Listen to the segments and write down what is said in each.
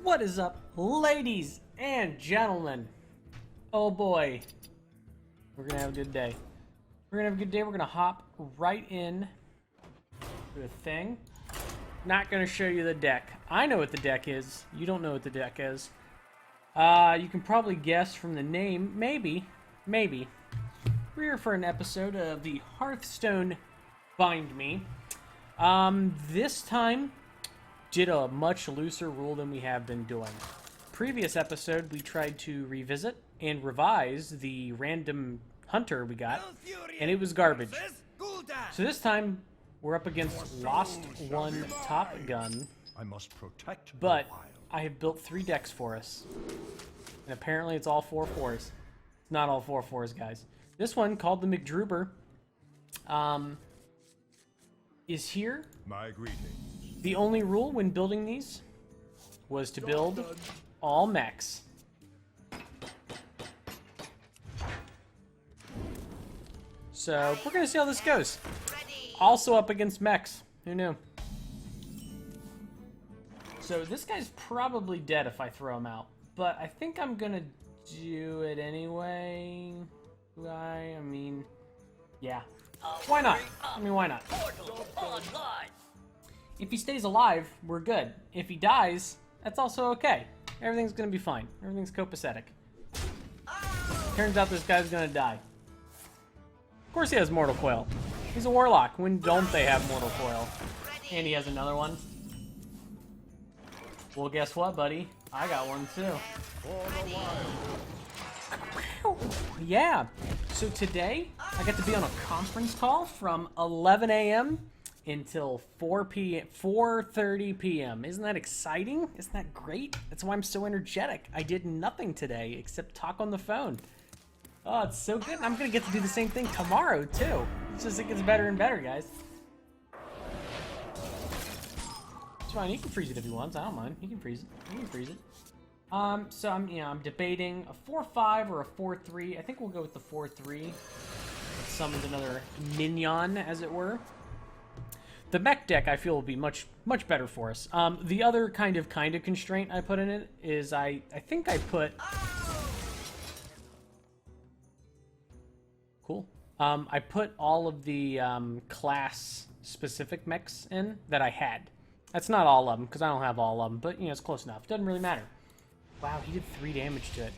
What is up, ladies and gentlemen? Oh boy, we're gonna have a good day. We're gonna hop right in to a thing. Not gonna show you the deck. I know what the deck is. You don't know what the deck is. You can probably guess from the name. Maybe. We're here for an episode of the Hearthstone Bind Me. This time, did a much looser rule than we have been doing. Previous episode, we tried to revisit and revise the random hunter we got, and it was garbage. So this time, we're up against Lost One Top Gun, I must protect but the wild. I have built 3 decks for us. And apparently it's all 4/4s. It's not all 4/4s, guys. This one, called the McDruid, is here. My greetings. The only rule when building these was to build all mechs. So we're gonna see how this goes. Also up against mechs. Who knew? So this guy's probably dead if I throw him out, but I think I'm gonna do it anyway. I mean, yeah. Why not? Why not? If he stays alive, we're good. If he dies, that's also okay. Everything's gonna be fine. Everything's copacetic. Turns out this guy's gonna die. Of course he has Mortal Coil. He's a warlock. When don't they have Mortal Coil? And he has another one. Well, guess what, buddy? I got one too. Yeah. So today, I got to be on a conference call from 11 a.m. until 4:30 p.m. Isn't that exciting? Isn't that great? That's why I'm so energetic. I did nothing today except talk on the phone. Oh, it's so good. I'm gonna get to do the same thing tomorrow too. It's just, it gets better and better, guys. It's fine. He can freeze it if he wants. I don't mind. He can freeze it. So I'm debating a 4-5 or a 4-3. I think we'll go with the 4-3. It summons another minion, as it were. The mech deck, I feel, will be much better for us. The other kind of constraint I put in it is I think I put... Cool. I put all of the class-specific mechs in that I had. That's not all of them, because I don't have all of them, but, it's close enough. Doesn't really matter. Wow, he did 3 damage to it.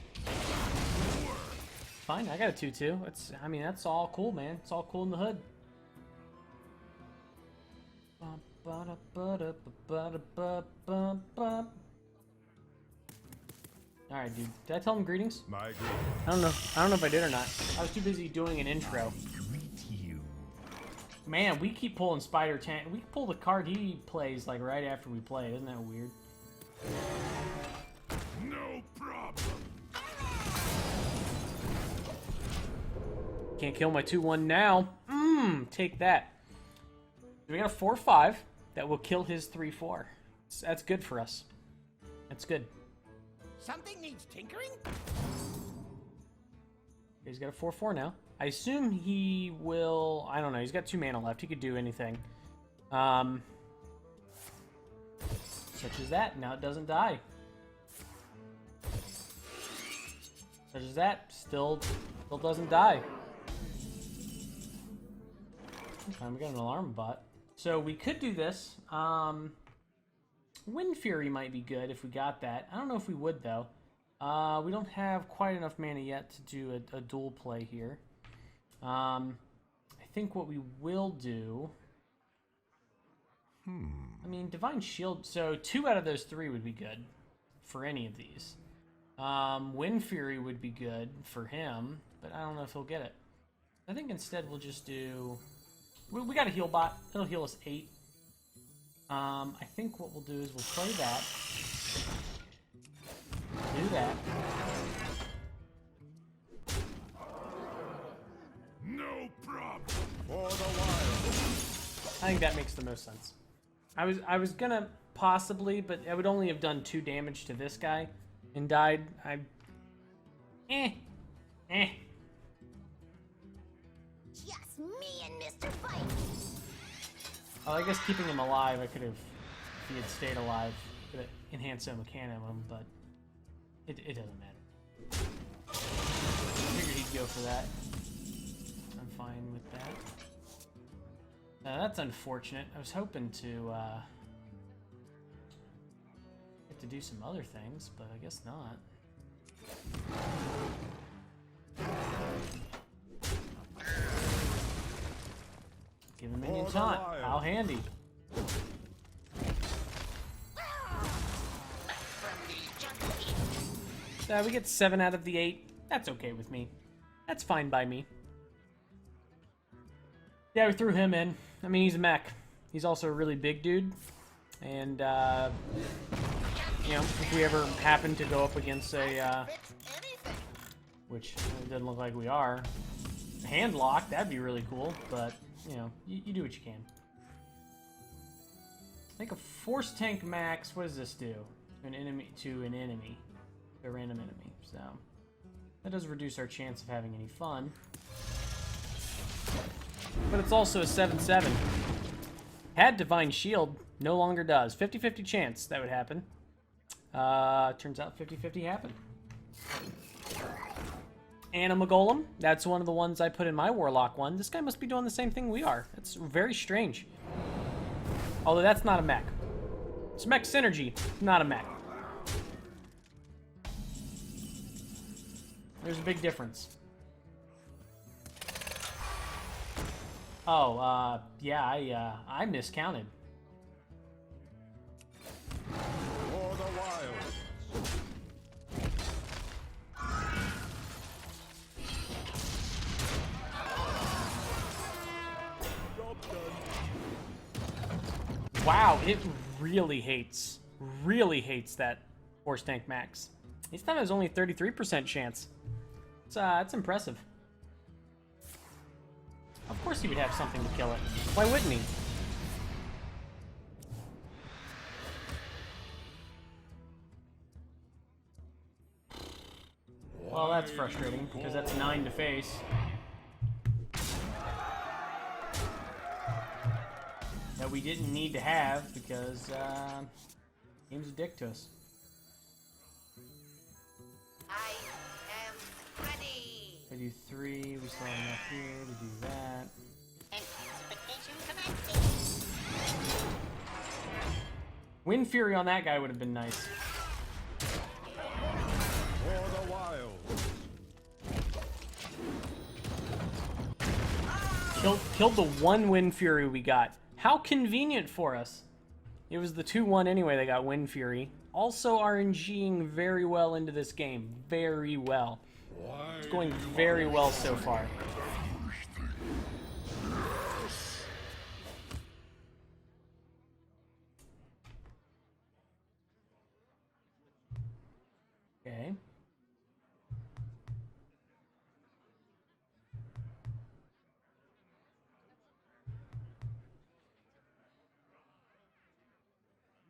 Fine, I got a 2-2. That's all cool, man. It's all cool in the hood. Alright, dude. Did I tell him greetings? My greetings. I don't know if I did or not. I was too busy doing an intro. Greet you. Man, we keep pulling Spider Tank. We pull the card he plays like right after we play. Isn't that weird? No problem. Can't kill my 2-1 now. Take that. We got a 4-5 that will kill his 3-4. That's good for us. That's good. Something needs tinkering? He's got a 4-4 now. I assume he will... I don't know. He's got 2 mana left. He could do anything. Such as that. Now it doesn't die. Such as that. Still doesn't die. We got an alarm bot. So we could do this. Wind Fury might be good if we got that. I don't know if we would, though. We don't have quite enough mana yet to do a dual play here. I think what we will do... Divine Shield... So 2 out of those 3 would be good for any of these. Wind Fury would be good for him, but I don't know if he'll get it. I think instead we'll just do... We got a heal bot. It'll heal us 8. I think what we'll do is we'll play that. Do that. No problem. For the wild. I think that makes the most sense. I was gonna possibly, but I would only have done 2 damage to this guy and died. Just me and Mr. Fight. Well, I guess keeping him alive, I could have, if he had stayed alive. Gonna enhance some mechanum, but it doesn't matter. I figured he'd go for that. I'm fine with that. That's unfortunate. I was hoping to get to do some other things, but I guess not. Give him minion taunt. How handy. We get 7 out of the 8. That's okay with me. That's fine by me. Yeah, we threw him in. I mean, he's a mech. He's also a really big dude. And, you know, if we ever happen to go up against a, which it doesn't look like we are, hand lock, that'd be really cool. But, you know, you do what you can. Make a force tank max. What does this do? An enemy to an enemy. A random enemy. So, that does reduce our chance of having any fun. But it's also a 7/7. Had Divine Shield, no longer does. 50-50 chance that would happen. Turns out 50-50 happened. Anima Golem, that's one of the ones I put in my Warlock one. This guy must be doing the same thing we are. That's very strange. Although that's not a mech. It's mech-synergy, not a mech. There's a big difference. Oh, yeah, I miscounted. For the wild. Job done. Wow, it really hates that Force Tank Max. This time it was only 33% chance. It's impressive. Of course he would have something to kill it. Why wouldn't he? Well, that's frustrating, because that's 9 to face. That we didn't need to have, because, game's a dick to us. I am ready. I do 3, we still have enough here to do that. Anticipation commencing. Wind Fury on that guy would have been nice. For the wild. Killed the 1 Wind Fury we got. How convenient for us. It was the 2-1 anyway that got Wind Fury. Also RNGing very well into this game. Very well. It's going very well so far. Okay.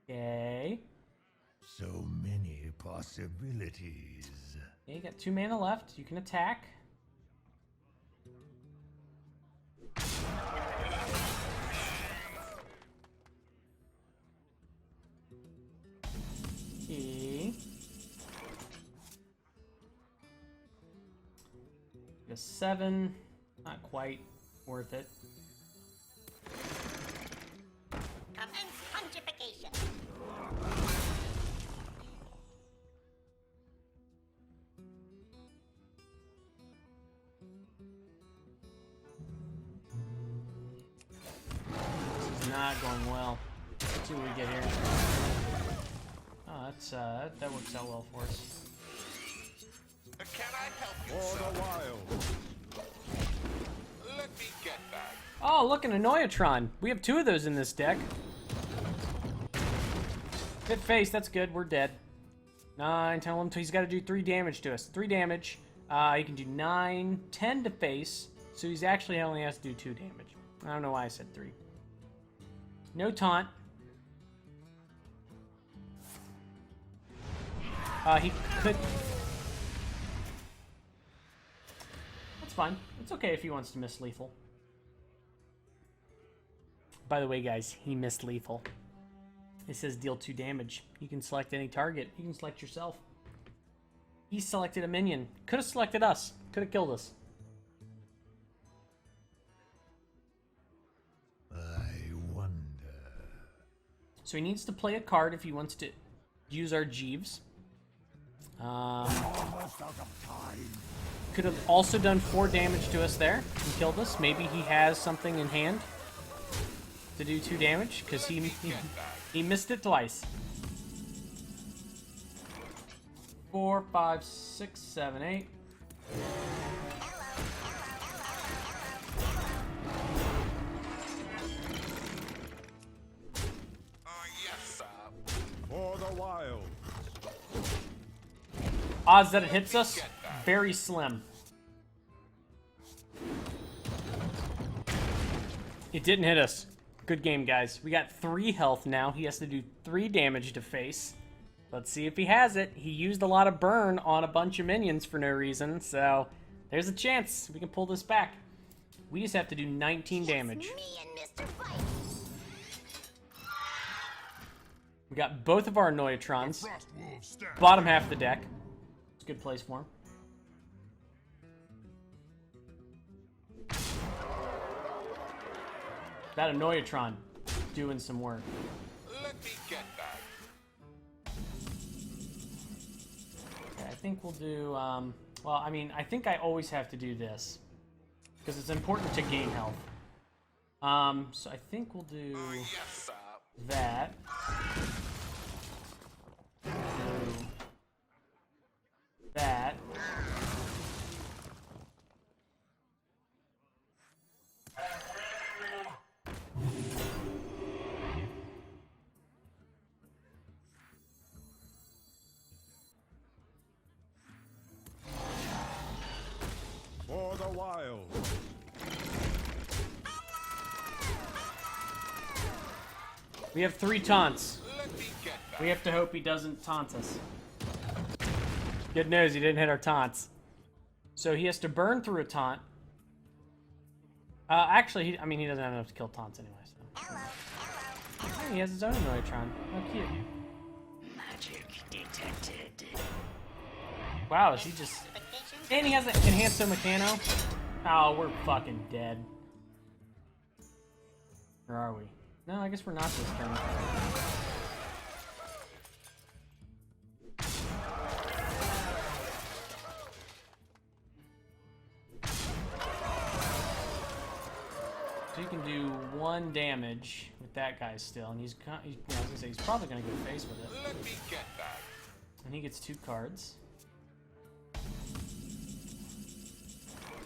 Okay. So many possibilities. Okay, you got 2 mana left. You can attack. Okay. A 7. Not quite worth it. Commence punchification. This is not going well. Let's see what we get here. Oh, that's that works out well for us. Can I help you, For sir? the wild. Let me get that. Oh, look, an Annoyatron. We have 2 of those in this deck. Hit face, that's good. We're dead. 9, 10, 11, 12. He's got to do 3 damage to us. 3 damage. He can do 9, 10 to face. So he's actually only has to do 2 damage. I don't know why I said 3. No taunt. He could... That's fine. It's okay if he wants to miss lethal. By the way, guys, he missed lethal. It says deal 2 damage. You can select any target. You can select yourself. He selected a minion. Could have selected us. Could have killed us. I wonder. So he needs to play a card if he wants to use our Jeeves. Almost out of time. Could have also done 4 damage to us there and killed us. Maybe he has something in hand to do 2 damage because he missed it twice. 4, 5, 6, 7, 8. Yes, sir. For the wild. Odds that it hits us, very slim. It didn't hit us. Good game, guys. We got 3 health now. He has to do 3 damage to face. Let's see if he has it. He used a lot of burn on a bunch of minions for no reason, so there's a chance we can pull this back. We just have to do 19 damage. Me and Mr. Fight. We got both of our Noyatrons. Frost wolves stand. Bottom half of the deck. It's a good place for him. That Noyatron doing some work. Let me get that. Okay, I think we'll do, well, I mean, I think I always have to do this. Because it's important to gain health. So I think we'll do Yes, sir. that. Do that. For the wild. We have 3 taunts. Let me get that. We have to hope he doesn't taunt us. Good news, he didn't hit our taunts. So he has to burn through a taunt. Actually, he doesn't have enough to kill taunts anyway. So. Hey, he has his own Noyatron. How cute. Magic detected. Wow, she just... And he has an Enhancer Mechano. Oh, we're fucking dead. Or are we? No, I guess we're not this turn. So you can do 1 damage with that guy still, and I was gonna say he's probably gonna go face with it. Let me get that. And he gets 2 cards.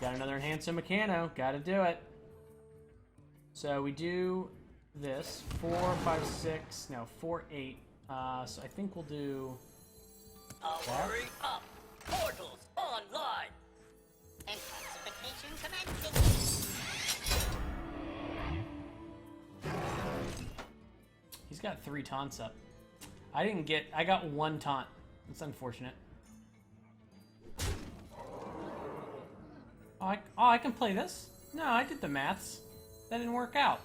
Got another Enhancer Mechano. Gotta do it. So we do this. 4, 5, 6. No, 4, 8. So I think we'll do that. Hurry up! Portals online! Intensification commencing! He's got 3 taunts up. I got 1 taunt. That's unfortunate. Oh, I can play this? No, I did the maths. That didn't work out.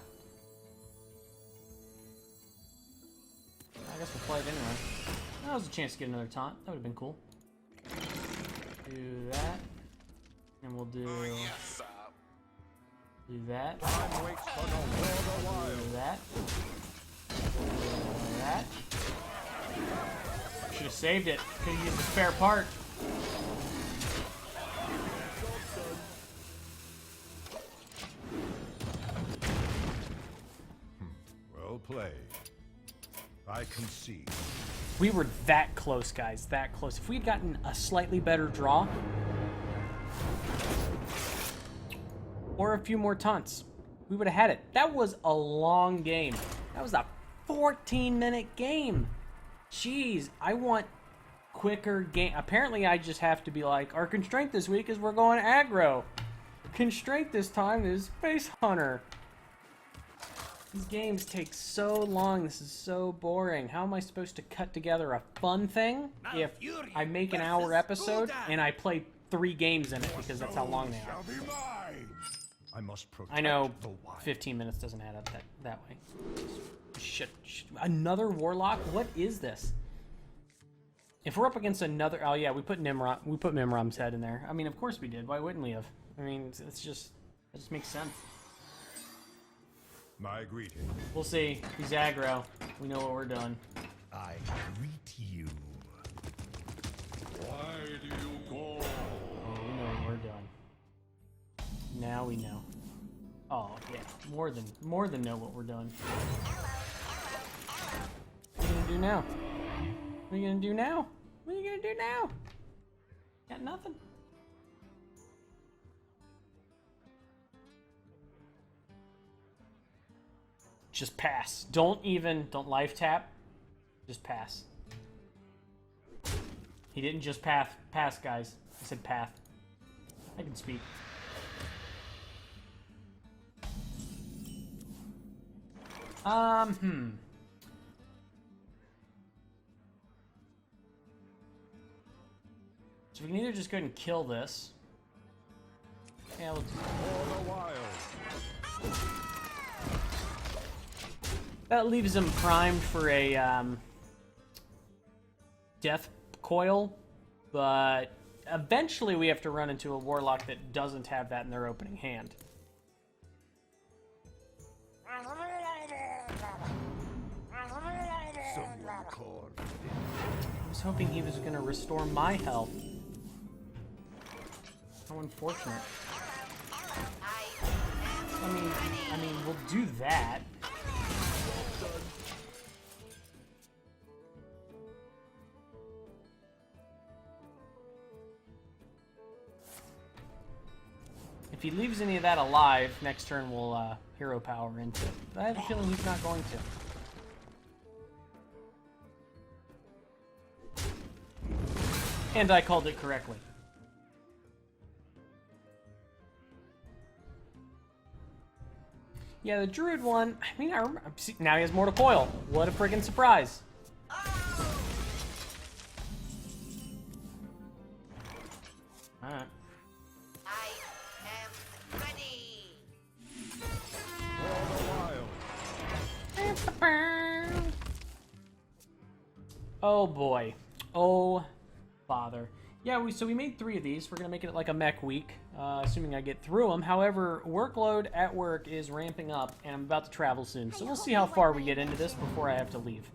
I guess we'll play it anyway. That was a chance to get another taunt. That would have been cool. Do that. And we'll do... Yes, sir. Do that. Time waits for no more. For the wild. Do that. Do that. Should have saved it. Could have used the spare part. Well played. I concede. We were that close, guys. That close. If we had gotten a slightly better draw, or a few more taunts, we would have had it. That was a long game. That was a 14-minute game. Jeez, I want quicker game. Apparently, I just have to be like, our constraint this week is we're going aggro. Constraint this time is Space Hunter. These games take so long. This is so boring. How am I supposed to cut together a fun thing if I make an hour episode and I play 3 games in it because that's how long they are? Shall be mine. I must protect I know the wild. 15 minutes doesn't add up that way. Shit. Another Warlock? What is this? If we're up against another... Oh, yeah, we put Mimram's head in there. I mean, of course we did. Why wouldn't we have? I mean, it just makes sense. My greeting. We'll see. He's aggro. We know what we're doing. I greet you. Why do you go? Oh, we know what we're doing. Now we know. Oh, yeah. More than know what we're doing. What are you gonna do now? What are you gonna do now? What are you gonna do now? Got nothing. Just pass. Don't life tap. Just pass. He didn't just pass, guys. I said path. I can speak. So we can either just go ahead and kill this. Yeah, we'll do For the wild. that. Leaves him primed for a death coil, but eventually we have to run into a warlock that doesn't have that in their opening hand. Someone called. I was hoping he was going to restore my health. How unfortunate. I mean, we'll do that. If he leaves any of that alive, next turn we'll hero power into it. But I have a feeling he's not going to. And I called it correctly. Yeah, the Druid one, I mean, I remember, see, now he has more to coil. What a friggin' surprise. Alright. I am ready. For the wild. Oh boy. Oh father. Yeah, we made 3 of these. We're gonna make it like a mech week, assuming I get through them. However, workload at work is ramping up, and I'm about to travel soon, so we'll see how far we get into this before I have to leave.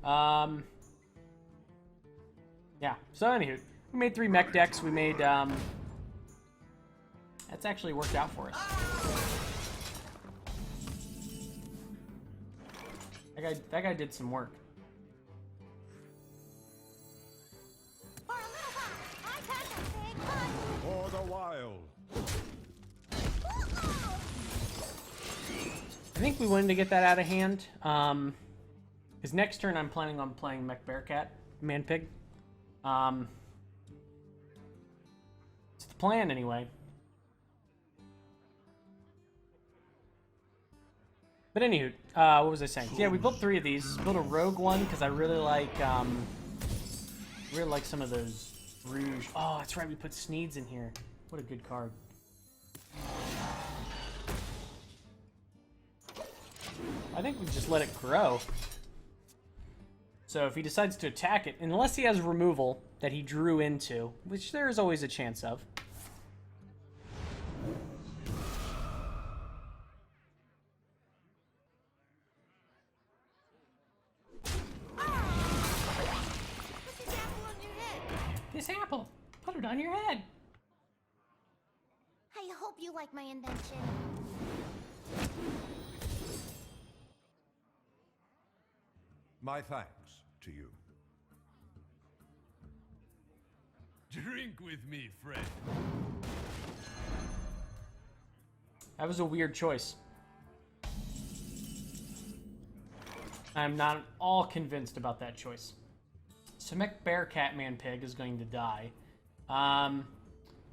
Yeah. So anywho, we made 3 mech decks. We made that's actually worked out for us. That guy did some work. For the wild. I think we wanted to get that out of hand. Because next turn I'm planning on playing Mech Bearcat, Man-Pig. It's the plan anyway. But anywho, what was I saying? Yeah, we built 3 of these. Built a rogue one because I really like some of those Rouge. Oh, that's right, we put Sneeds in here. What a good card. I think we just let it grow. So if he decides to attack it, unless he has removal that he drew into, which there is always a chance of. This apple, put it on your head. I hope you like my invention. My thanks to you. Drink with me, friend. That was a weird choice. I'm not at all convinced about that choice. So Mech Bearcat Man-Pig is going to die.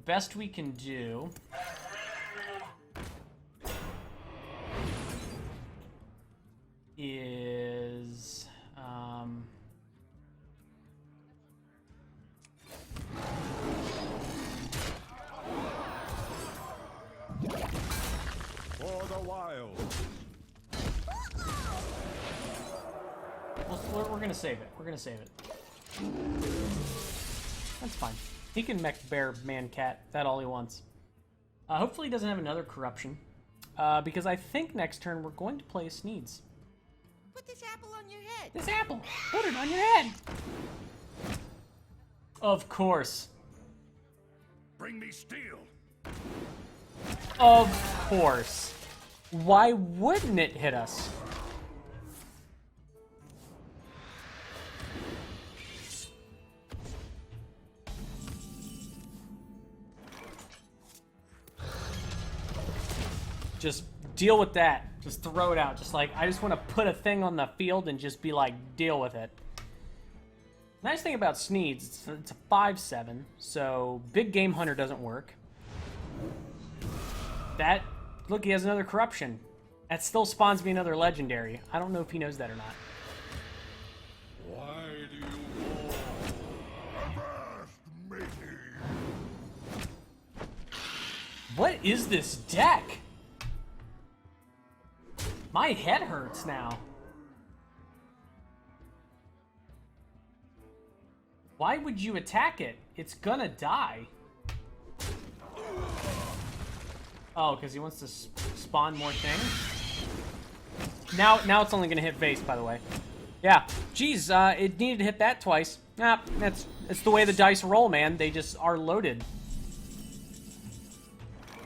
Best we can do is For the wild. We're gonna save it. We're gonna save it. That's fine. He can mech bear man cat that all he wants. Hopefully he doesn't have another corruption. Because I think next turn we're going to play Sneeds. Put this apple on your head. This apple! Put it on your head! Of course. Bring me steel. Of course. Why wouldn't it hit us? Just deal with that. Just throw it out. Just like, I just want to put a thing on the field and just be like, deal with it. Nice thing about Sneeds, it's a 5/7, so Big Game Hunter doesn't work. That, look, he has another corruption. That still spawns me another legendary. I don't know if he knows that or not. Why do you war? Avast, matey. What is this deck? My head hurts now. Why would you attack it? It's gonna die. Oh, because he wants to spawn more things? Now it's only gonna hit base, by the way. Yeah. Jeez, it needed to hit that twice. It's the way the dice roll, man. They just are loaded.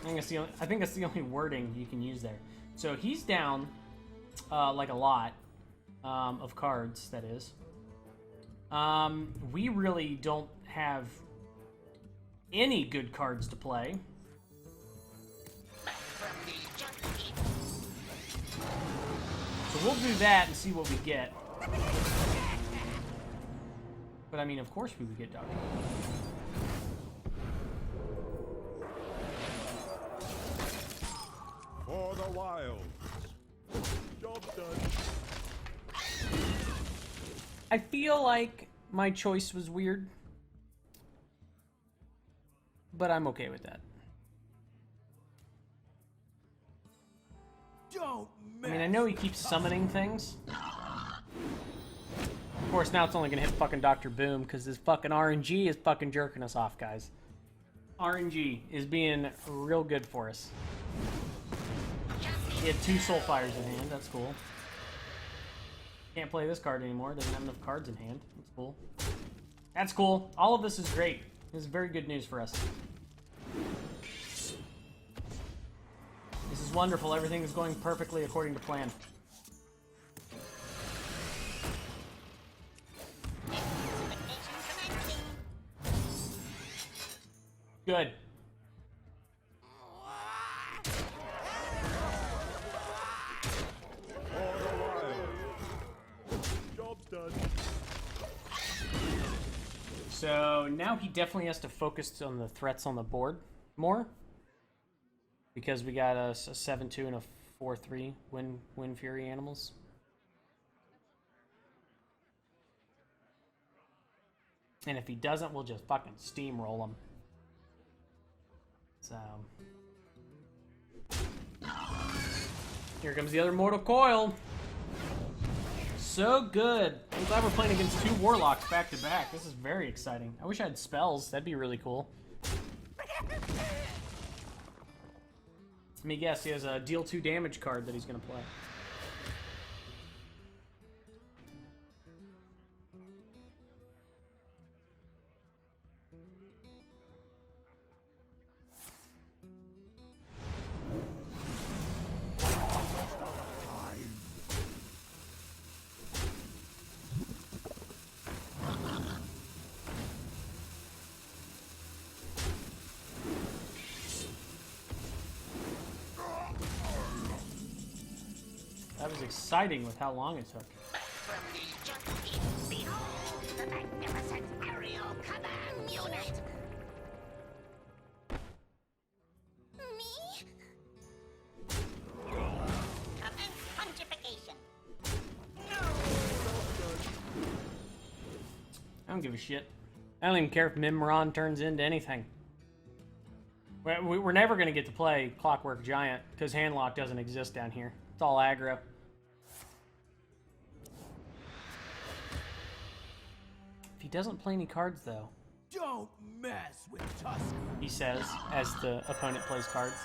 I think that's the only wording you can use there. So he's down, like a lot of cards, that is. We really don't have any good cards to play. So we'll do that and see what we get. But I mean, of course we would get Doctor. For the wild. Job done. I feel like my choice was weird, but I'm okay with that. Don't I mean, I know he keeps summoning things. Of course, now it's only gonna hit fucking Dr. Boom, because this fucking RNG is fucking jerking us off, guys. RNG is being real good for us. He had 2 Soulfires in hand, that's cool. Can't play this card anymore, doesn't have enough cards in hand. That's cool. That's cool. All of this is great. This is very good news for us. This is wonderful. Everything is going perfectly according to plan. Good. So now he definitely has to focus on the threats on the board more. Because we got a 7-2 and a 4-3 Wind Fury animals. And if he doesn't, we'll just fucking steamroll him. So here comes the other Mortal Coil. So good. I'm glad we're playing against 2 Warlocks back to back. This is very exciting. I wish I had spells. That'd be really cool. Let me guess, he has a deal 2 damage card that he's gonna play. That was exciting with how long it took. From the jungle, behold the magnificent aerial command unit. Me? Command fungification. I don't give a shit. I don't even care if Mimron turns into anything. We're never going to get to play Clockwork Giant because Handlock doesn't exist down here. It's all aggro. He doesn't play any cards, though. Don't mess with Tusker. He says, as the opponent plays cards.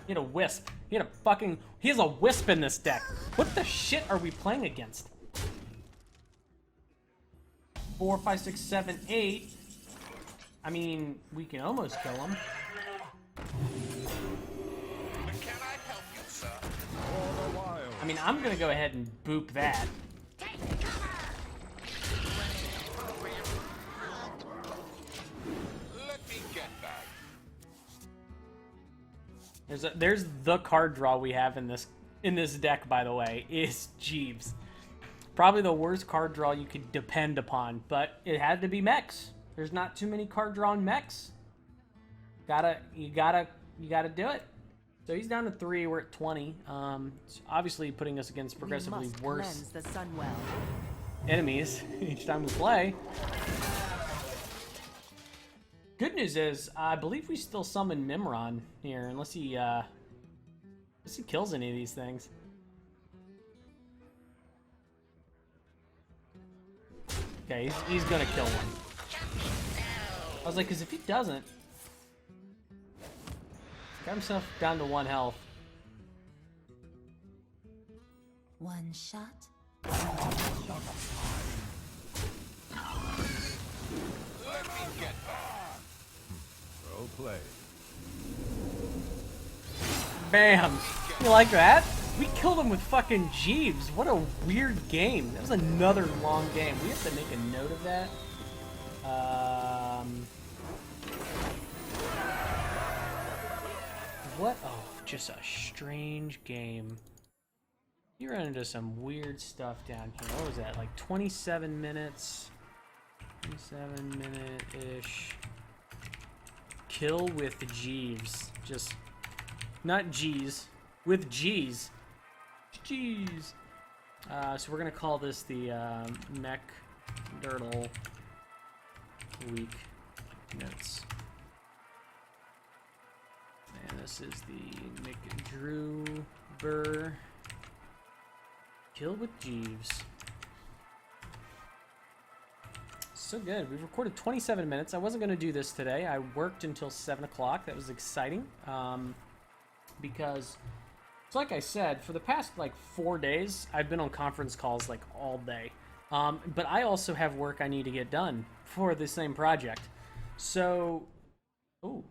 He had a Wisp. He has a Wisp in this deck. What the shit are we playing against? 4, 5, 6, 7, 8. I mean, we can almost kill him. Can I help you, sir? For the wild. I mean, I'm gonna go ahead and boop that. Take cover! Let me get that. There's the card draw we have in this deck, by the way, is Jeeves. Probably the worst card draw you could depend upon, but it had to be mechs. There's not too many card drawing mechs. You gotta do it. So he's down to 3. We're at 20. It's obviously putting us against progressively worse the sun well. enemies each time we play. Good news is, I believe we still summon Mimron here, unless he kills any of these things. Okay, he's gonna kill one. I was like, because if he doesn't, got himself down to 1 health. One shot. Let me get that. Well played. Bam! You like that? We killed him with fucking Jeeves. What a weird game. That was another long game. We have to make a note of that. What? Oh, just a strange game. You run into some weird stuff down here. What was that? Like 27 minutes? 27 minute-ish. Kill with Jeeves. Just, not G's. With G's. Jeez. So we're gonna call this the McDruid week notes. And this is the McDruid kill with Jeeves. So good. We've recorded 27 minutes. I wasn't gonna do this today. I worked until 7 o'clock. That was exciting. Because so like I said, for the past like 4 days, I've been on conference calls like all day. But I also have work I need to get done for the same project. So, ooh.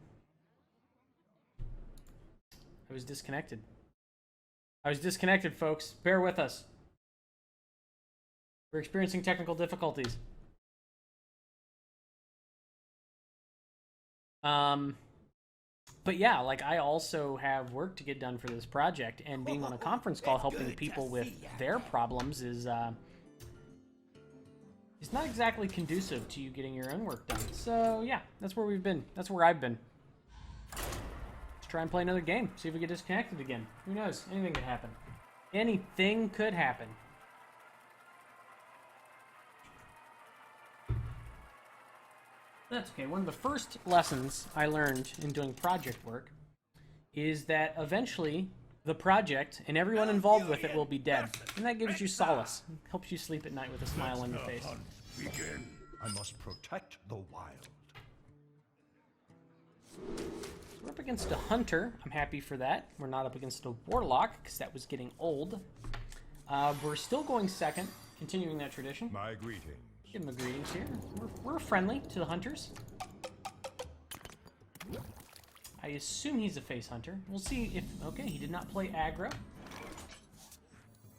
I was disconnected. Folks. Bear with us. We're experiencing technical difficulties. But yeah, like I also have work to get done for this project, and being on a conference call helping people with their problems is not exactly conducive to you getting your own work done. So yeah, that's where we've been. That's where I've been. Let's try and play another game. See if we get disconnected again. Who knows? Anything could happen. Anything could happen. That's okay. One of the first lessons I learned in doing project work is that eventually the project and everyone involved with it will be dead. And that gives you solace. Helps you sleep at night with a smile on your face. Begin. I must protect the wild. So we're up against a hunter. I'm happy for that. We're not up against a warlock because that was getting old. We're still going second, continuing that tradition. My greetings. Give them a greetings here. We're friendly to the hunters. I assume he's a face hunter. We'll see if... Okay, he did not play aggro.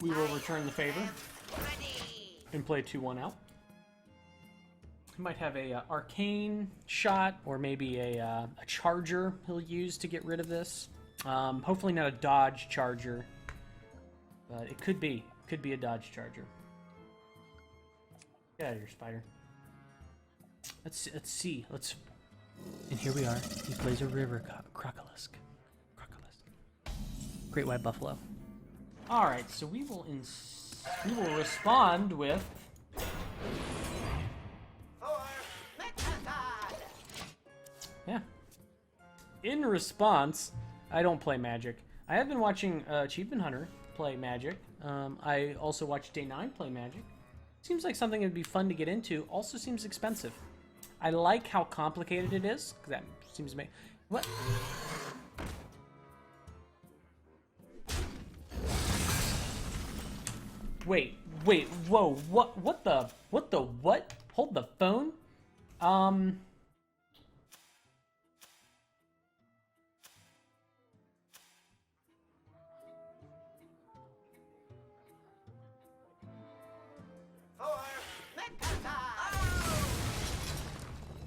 We will return the favor. And play 2-1 out. He might have a arcane shot, or maybe a charger he'll use to get rid of this. Hopefully not a dodge charger. But it could be. Could be a dodge charger. Get out of here, spider. Let's see. And here we are. He plays a river crocolisk. Great white buffalo. All right, so we will respond with. Yeah. In response, I don't play Magic. I have been watching Achievement Hunter play Magic. I also watched Day 9 play Magic. Seems like something that'd be fun to get into. Also seems expensive. I like how complicated it is, because that seems to make... What? Wait, whoa, what the, what? Hold the phone?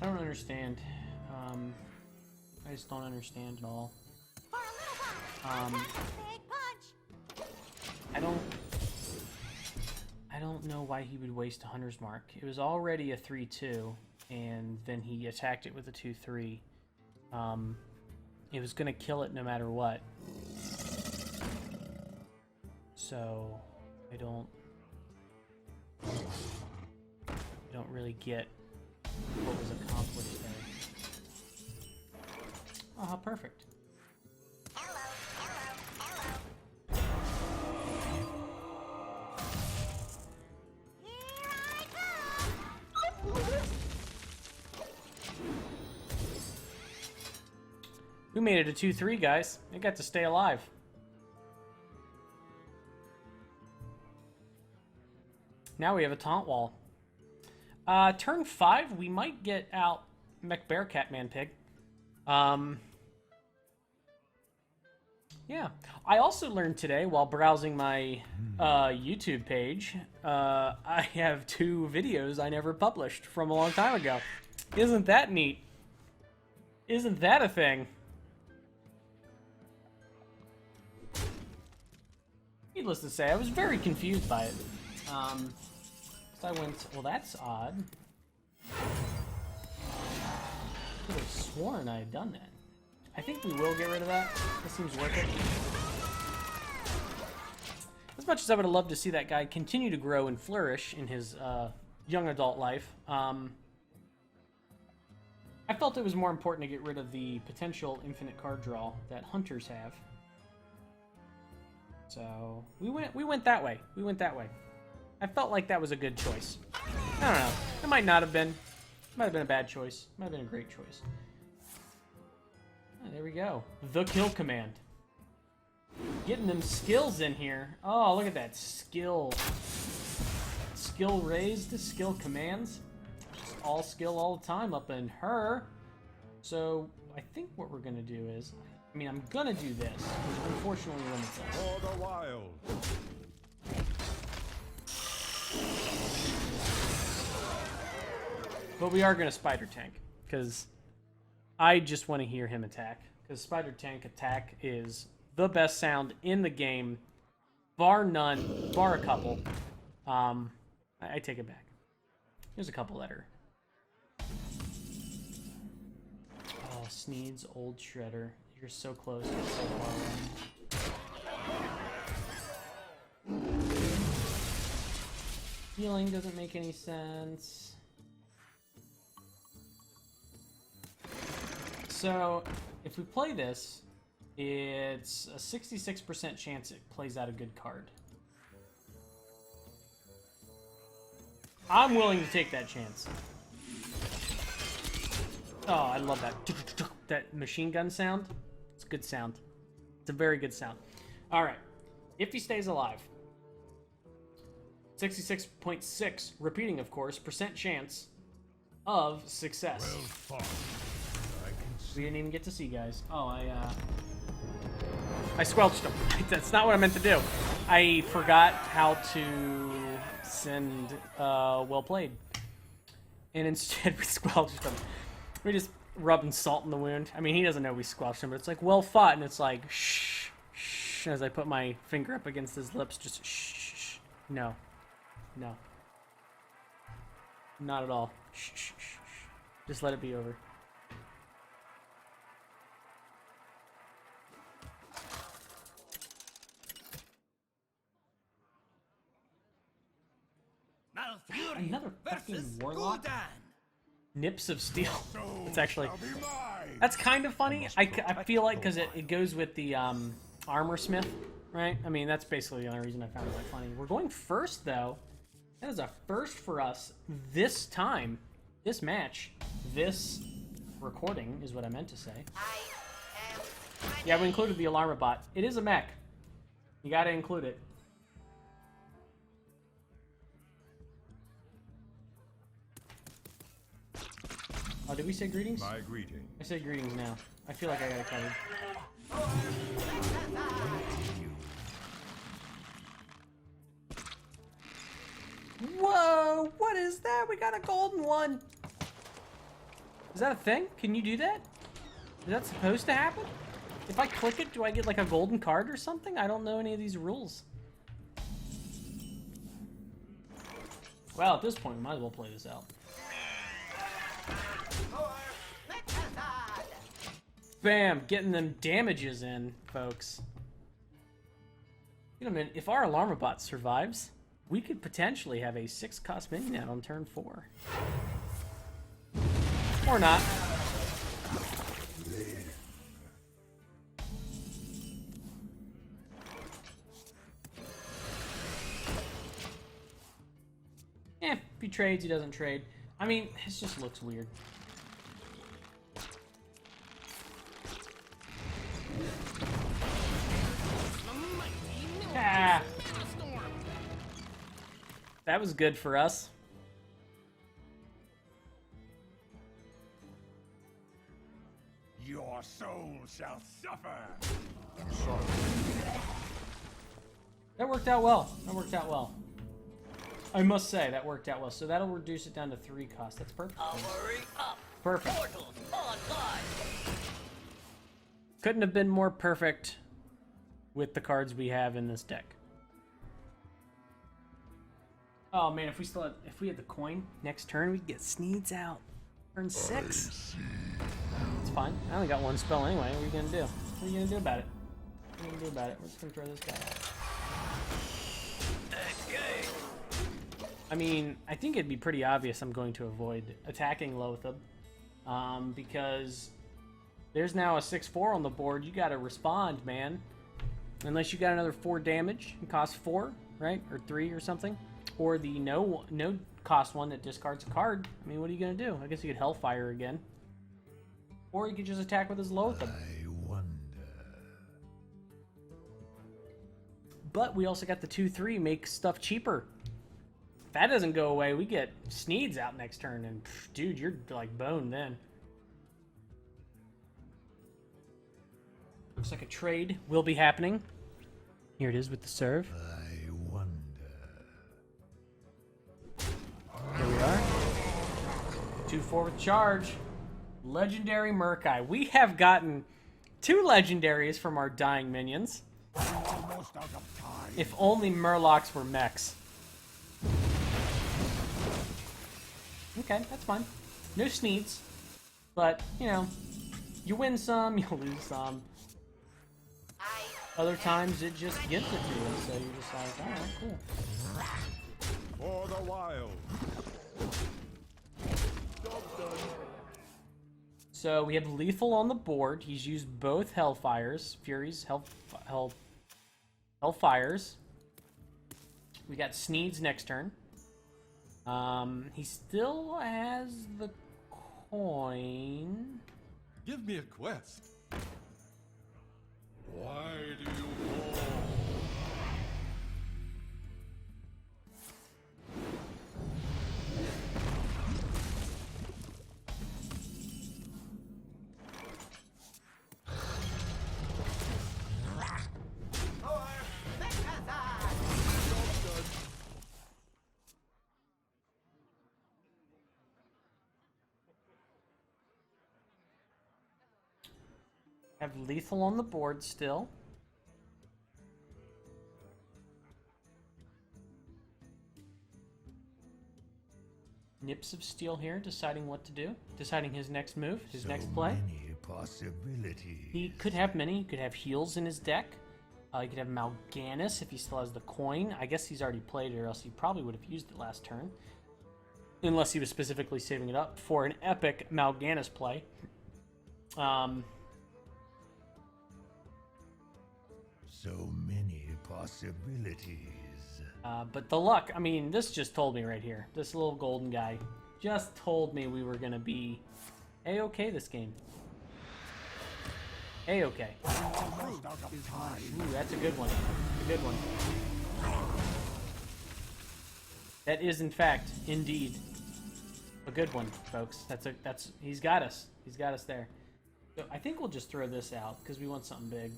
I don't understand. I just don't understand at all. I don't know why he would waste a Hunter's Mark. It was already a 3-2, and then he attacked it with a 2-3. It was gonna kill it no matter what. So, I don't really get what was accomplished there. Oh, how perfect. We made it a 2-3, guys. It got to stay alive. Now we have a taunt wall. Turn 5, we might get out Mech Bear Cat Man Pig. Yeah. I also learned today while browsing my YouTube page, I have 2 videos I never published from a long time ago. Isn't that neat? Isn't that a thing? Needless to say, I was very confused by it. So I went, well, that's odd. I could have sworn I had done that. I think we will get rid of that. This seems worth it. As much as I would have loved to see that guy continue to grow and flourish in his young adult life, I felt it was more important to get rid of the potential infinite card draw that hunters have. So we went that way. We went that way. I felt like that was a good choice. I don't know. It might not have been. It might have been a bad choice. It might have been a great choice. Oh, there we go. The kill command. Getting them skills in here. Oh, look at that skill. Skill raised to skill commands. Just all skill all the time up in her. So I think what we're gonna do is, I mean, I'm gonna do this, which unfortunately limits us. For the wild. But we are gonna spider tank, because I just want to hear him attack. Because spider tank attack is the best sound in the game, bar none, bar a couple. I take it back. There's a couple that are. Oh, Sneed's old shredder. You're so close, yet so far away. Healing doesn't make any sense. So, if we play this, it's a 66% chance it plays out a good card. I'm willing to take that chance. Oh, I love that. That machine gun sound. It's a good sound. It's a very good sound. Alright. If he stays alive. 66.6, repeating of course, percent chance of success. Well fought. We didn't even get to see, guys. Oh, I squelched him. That's not what I meant to do. I forgot how to send well played. And instead we squelched him. We just rubbing salt in the wound. I mean, he doesn't know we squelched him, but it's like, well fought, and it's like, shh, shh, as I put my finger up against his lips, just shh, shh. No. No. Not at all. Shh, shh, shh, shh. Just let it be over. Another fucking warlock? Nips of Steel. It's actually... That's kind of funny. I feel like because it goes with the armor smith, right? I mean, that's basically the only reason I found it like funny. We're going first, though. That is a first for us this time. This match. This recording is what I meant to say. Yeah, we included the alarm bot. It is a mech. You gotta include it. Oh, did we say greetings? My greeting. I say greetings now. I feel like I got it covered. Whoa! What is that? We got a golden one! Is that a thing? Can you do that? Is that supposed to happen? If I click it, do I get like a golden card or something? I don't know any of these rules. Well, at this point, we might as well play this out. Bam! Getting them damages in, folks. You know, man, if our alarm bot survives, we could potentially have a 6-cost minion out on turn 4. Or not. Eh, if he trades, he doesn't trade. I mean, it just looks weird. Ah. That was good for us. Your soul shall suffer. That worked out well. That worked out well. I must say, that worked out well. So that'll reduce it down to 3 costs. That's perfect. Perfect. Couldn't have been more perfect with the cards we have in this deck. Oh man, if we had the coin next turn, we'd get Sneeds out. Turn 6. It's fine. I only got 1 spell anyway. What are you gonna do? What are you gonna do about it? What are you gonna do about it? We're just gonna throw this guy out. I mean, I think it'd be pretty obvious I'm going to avoid attacking Lothab. Because there's now a 6/4 on the board. You gotta respond, man. Unless you got another 4 damage and costs 4, right? Or 3 or something. Or the no cost one that discards a card. I mean, what are you gonna do? I guess you could Hellfire again. Or you could just attack with his Lothab. I wonder. But we also got the 2/3, make stuff cheaper. If that doesn't go away, we get Sneeds out next turn, and pff, dude, you're like boned then. Looks like a trade will be happening. Here it is with the serve. I wonder. Here we are. 2/4 with charge. Legendary Murkai. We have gotten 2 legendaries from our dying minions. Almost out of time. If only Murlocs were mechs. Okay, that's fine. No Sneeds. But, you know, you win some, you lose some. Other times it just gives it to you, so you're just like, alright, cool. For the wild. So we have lethal on the board. He's used both Hellfires. Furies, Hellfires. We got Sneeds next turn. He still has the coin. Give me a quest. Why do you call? Have lethal on the board still. Nips of Steel here, deciding what to do. Deciding his next move, his next play. Many possibilities. He could have many. He could have heals in his deck. He could have Mal'Ganis if he still has the coin. I guess he's already played it, or else he probably would have used it last turn. Unless he was specifically saving it up for an epic Mal'Ganis play. So many possibilities. But the luck, I mean, this just told me right here. This little golden guy just told me we were going to be A-okay this game. A-okay. Ooh, that's a good one. A good one. That is, in fact, indeed, a good one, folks. He's got us. He's got us there. So I think we'll just throw this out because we want something big.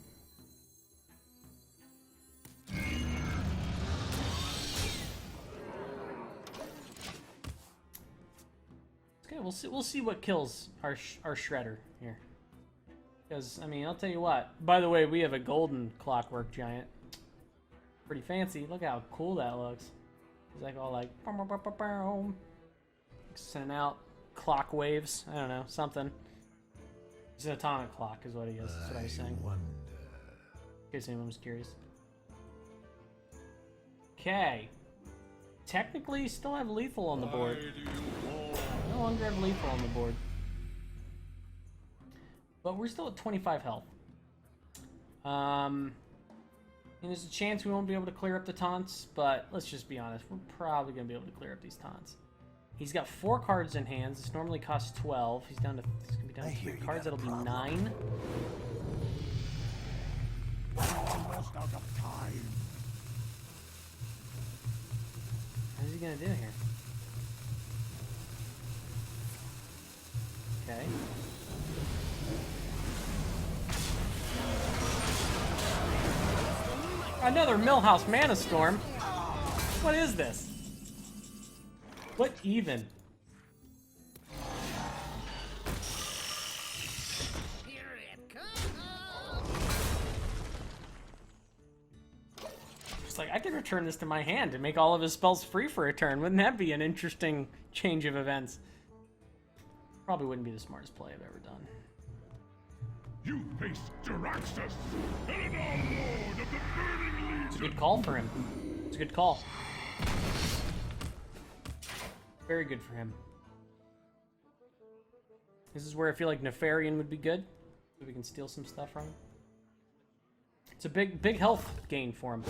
Okay, we'll see what kills our shredder here. Because I mean, I'll tell you what. By the way, we have a golden clockwork giant. Pretty fancy. Look how cool that looks. It's like all like sending out clock waves. I don't know, something. He's an atomic clock, is what he is. That's what I was saying. In case anyone was curious. Okay. Technically, still have lethal on the board. No longer have lethal on the board. But we're still at 25 health. And there's a chance we won't be able to clear up the taunts, but let's just be honest. We're probably going to be able to clear up these taunts. He's got 4 cards in hands. This normally costs 12. He's going to be down to 3 cards. That'll be 9. Almost out of time. How's he going to do here? Okay. Another Millhouse Mana Storm. What is this? What even? Here it comes. It's like I could return this to my hand and make all of his spells free for a turn. Wouldn't that be an interesting change of events? Probably wouldn't be the smartest play I've ever done. You face Jaraxxus, Elenor, Lord of the Burning Legion. It's a good call for him. It's a good call. Very good for him. This is where I feel like Nefarian would be good. So we can steal some stuff from him. It's a big health gain for him.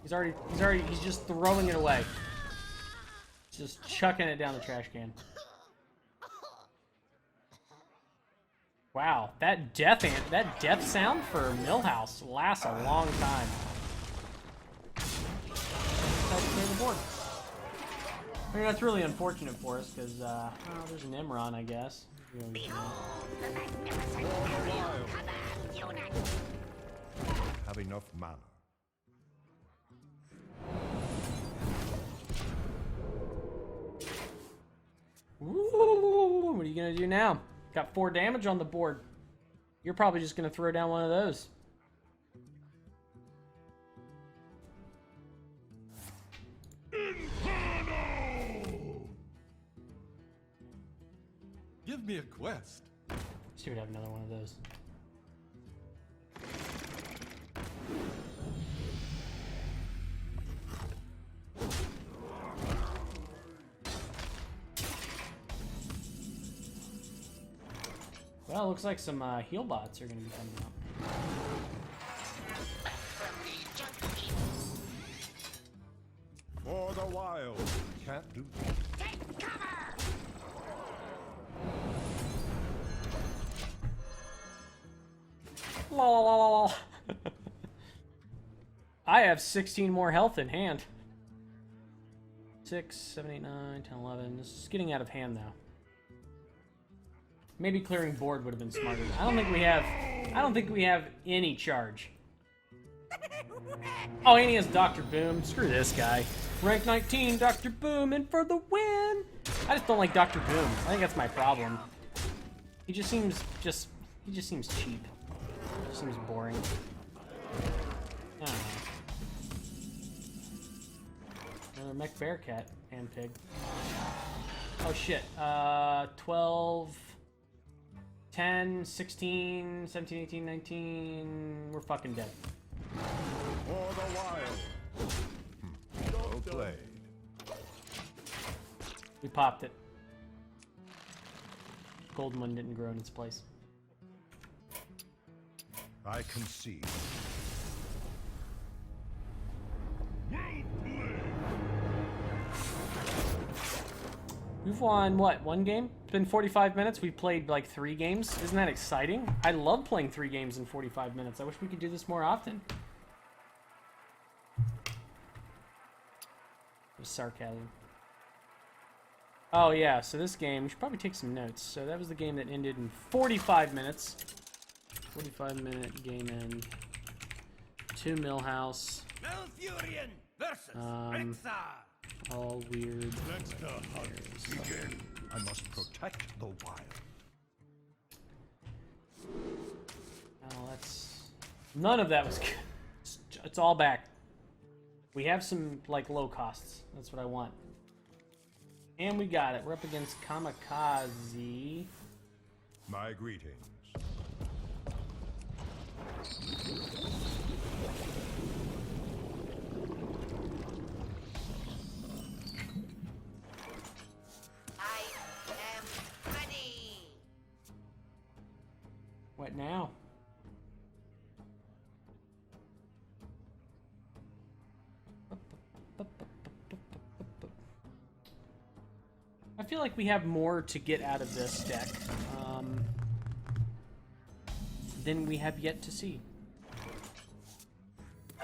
He's just throwing it away. He's just chucking it down the trash can. Wow, that death sound for Millhouse lasts a long time. Let's clear the board. I mean, that's really unfortunate for us because there's an Imran, I guess. Behold the magnificent aerial command unit. Have enough mana. Ooh, what are you gonna do now? Got 4 damage on the board. You're probably just gonna throw down one of those. Give me a quest. See, we'd have another one of those. Well, it looks like some heal bots are going to be coming out. For the wild. Can't do that. Take cover. La la la la la. I have 16 more health in hand. 6, 7, 8, 9, 10, 11. This is getting out of hand now. Maybe clearing board would have been smarter. I don't think we have any charge. Oh, and he has Dr. Boom. Screw this guy. Rank 19, Dr. Boom in for the win. I just don't like Dr. Boom. I think that's my problem. He just seems cheap. He just seems boring. I don't know. Another mech bearcat and pig. Oh shit. 12, 10, 16, 17, 18, 19. We're fucking dead. For the wild. Well played. We popped it. Golden one didn't grow in its place. I concede. Well played. We've won, what, 1 game? It's been 45 minutes. We've played like 3 games. Isn't that exciting? I love playing 3 games in 45 minutes. I wish we could do this more often. It was sarcasm. Oh yeah, so this game, we should probably take some notes. So that was the game that ended in 45 minutes. 45-minute game end. 2 Millhouse. Malfurion versus Rexar. All weird. Let the hunt begin. I must protect the wild. Oh, that's... None of that was good. It's all back. We have some, like, low costs. That's what I want. And we got it. We're up against Kamikaze. My greetings. I am ready. What now? I feel like we have more to get out of this deck than we have yet to see. I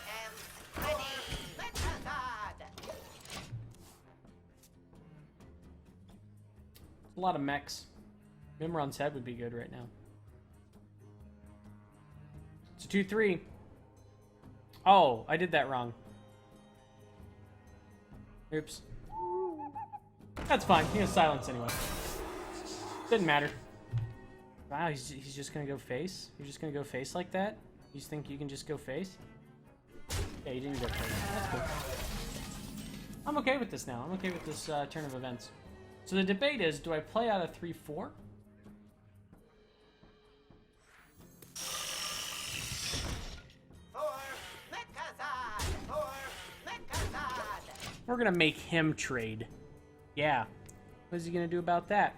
am ready. Mech-synergy. A lot of mechs. Mimron's head would be good right now. It's a 2-3. Oh, I did that wrong. Oops. That's fine. He has silence anyway. Didn't matter. Wow, he's just gonna go face? You're just gonna go face like that? You think you can just go face? Yeah, you didn't go face. That's cool. I'm okay with this now. I'm okay with this turn of events. So the debate is, do I play out a 3-4? We're gonna make him trade. Yeah. What is he gonna do about that?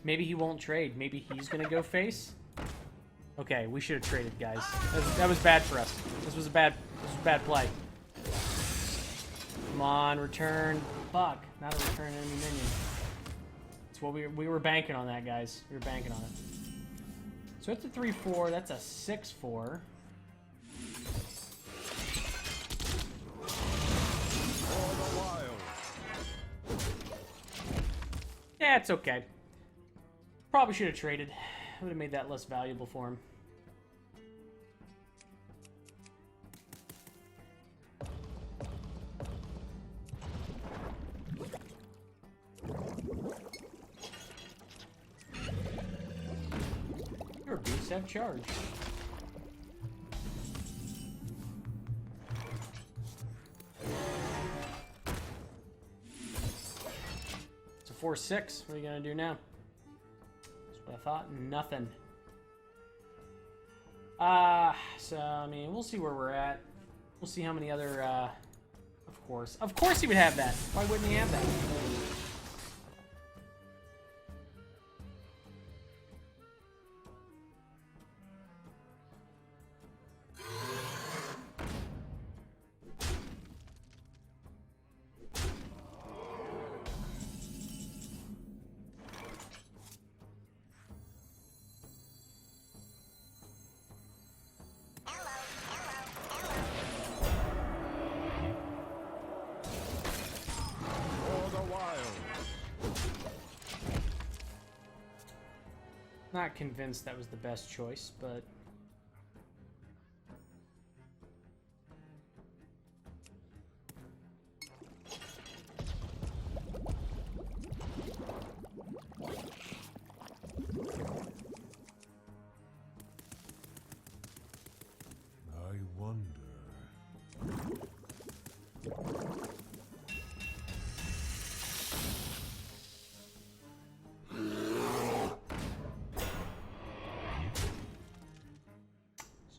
Maybe he won't trade. Maybe he's gonna go face. Okay, we should have traded, guys. That was bad for us. This was a bad play. Come on, return. Fuck, not a return enemy minion. It's what we were banking on that, guys. We were banking on it. So it's a 3-4. That's a 6-4. Yeah, it's okay. Probably should have traded. Would have made that less valuable for him. Your beasts have charge. It's a 4-6. What are you gonna do now? That's what I thought. Nothing. So I mean, we'll see where we're at. We'll see how many other. Of course, he would have that. Why wouldn't he have that? Not convinced that was the best choice, but I wonder.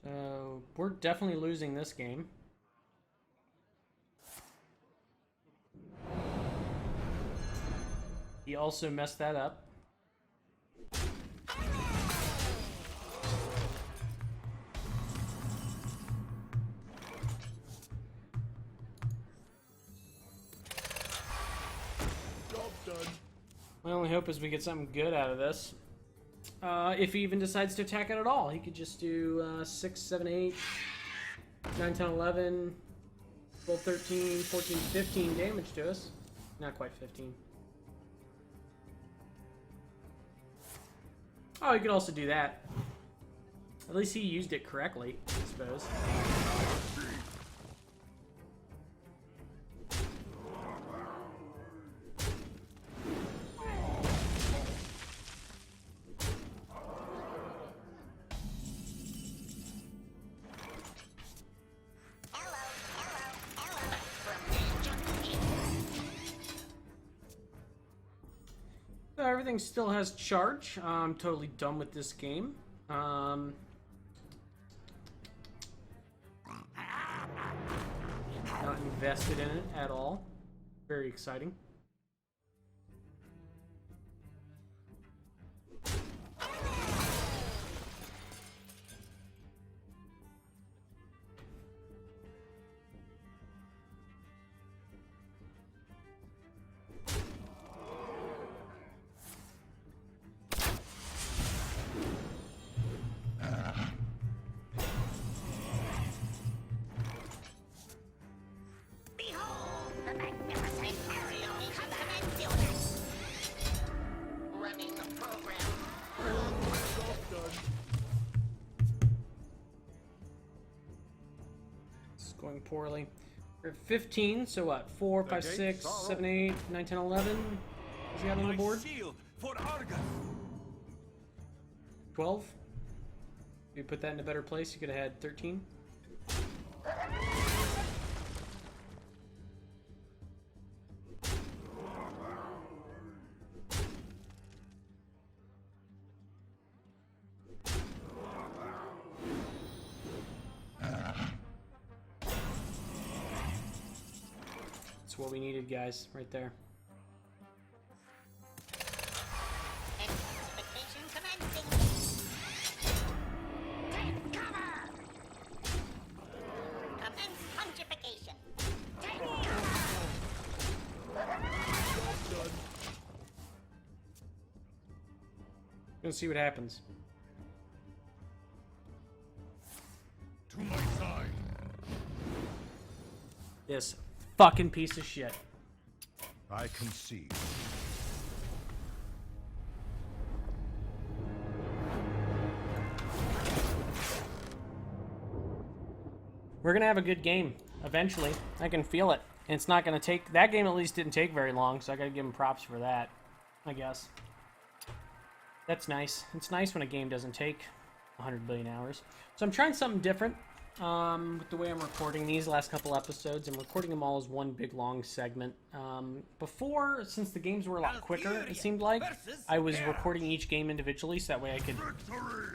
so we're definitely losing this game. He also messed that up. My only hope is we get something good out of this. If he even decides to attack it at all, he could just do 6, 7, 8, 9, 10, 11, 12, 13, 14, 15 damage to us. Not quite 15. Oh, he could also do that. At least he used it correctly, I suppose. So everything still has charge. I'm totally done with this game. Not invested in it at all. Very exciting. Behold the magnificent aerial command unit. Running the program. It's going poorly. We're at 15, so what? 4, 5, gates 6, are 7, 8, 9, 10, 11. What's he got on the board? Shield for Argus. 12. If you put that in a better place, you could have had 13. That's what we needed, guys, right there. Intensification commencing. Take cover. Commence fungification. Take cover. Gonna see what happens. To my side. This fucking piece of shit. I concede. We're gonna have a good game eventually. I can feel it. And it's not gonna take. That game at least didn't take very long, so I gotta give him props for that, I guess. That's nice. It's nice when a game doesn't take 100 billion hours. So I'm trying something different with the way I'm recording these last couple episodes. I'm recording them all as one big long segment. Before, since the games were a lot quicker, it seemed like, I was recording each game individually, so that way I could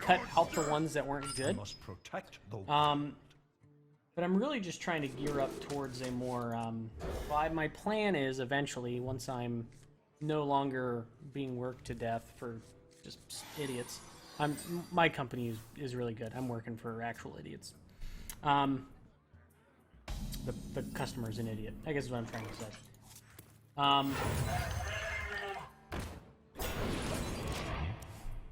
cut out the ones that weren't You good. must protect the But I'm really just trying to gear up towards a more, my plan is eventually, once I'm no longer being worked to death for just idiots. My company is really good. I'm working for actual idiots. The customer's an idiot, I guess is what I'm trying to say.